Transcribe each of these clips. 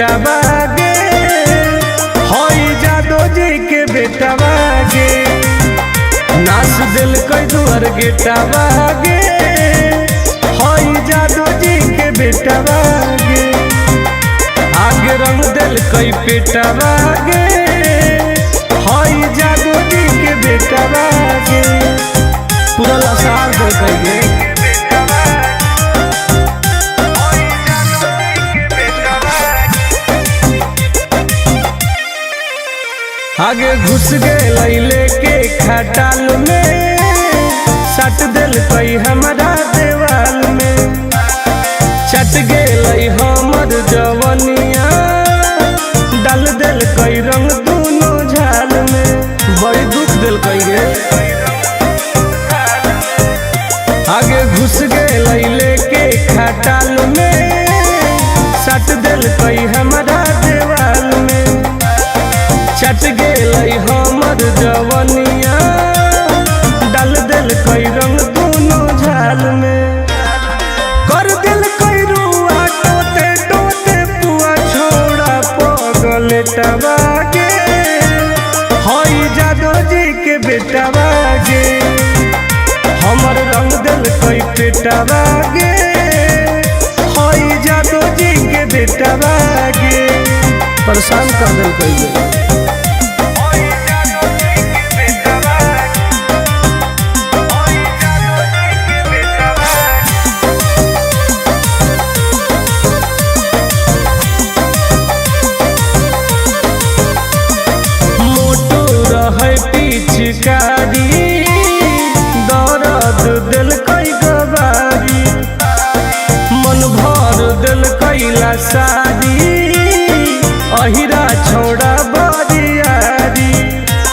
बेटा बागे, हई जादो जी के बेटा बागे, नाच दिल कई दुआर गेटा बागे, हई जादो जी के बेटा बागे, आगे रंग दिल कई पेटा बागे, हई जादो जी के बेटा बागे, पूरा लसार दिल कई आगे घुस गए लेके खटाल में, सट दिल कई हमारा देवाल में, चट गए हमर जवनिया, डाल दिल कई रंग दोनों झाल में, बड़ी दुख दिल कई गे। आगे घुस गए लेके खटाल में, सट दिल कई हमारा देवाल में, चट गए हमर जवनिया, डाल दिल कई रंग दोनों झाल में, कर दिल कई रुआ टोते टोते पुआ छोड़ा पगल टबागे, हई जादो जी के बेटा बागे, हमर रंग दिल कई पेटा बागे, हई जादो जी के बेटा बागे, परेशान कर दिल कई पिचकारी, दर्द दिल कई गवारी, मन भर दिल कैला सारी, अहिरा छोड़ा बरियारी,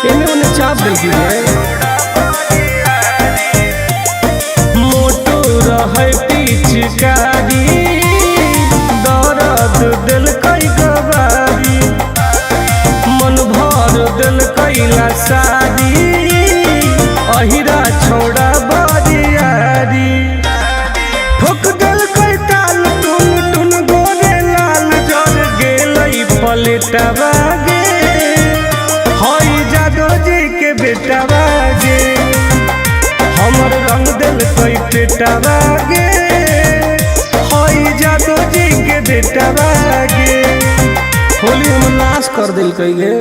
इन्हें उन्हें चाप दिल की है, मोटो रहे पिचकारी, दर्द दिल कई गवारी, मन भर दिल कैला सारी, अहिरा छोड़ा बरियारी, ठोक दिल कई ताल टुन टुन गोरे लाल, जर गेलई पलेटा बागे, हई जादो जी के बेटा बागे, हमर रंग दिल कई पेटा बागे, हई जादो जी के बेटा बागे, होली हम नाश कर दिल कई गे।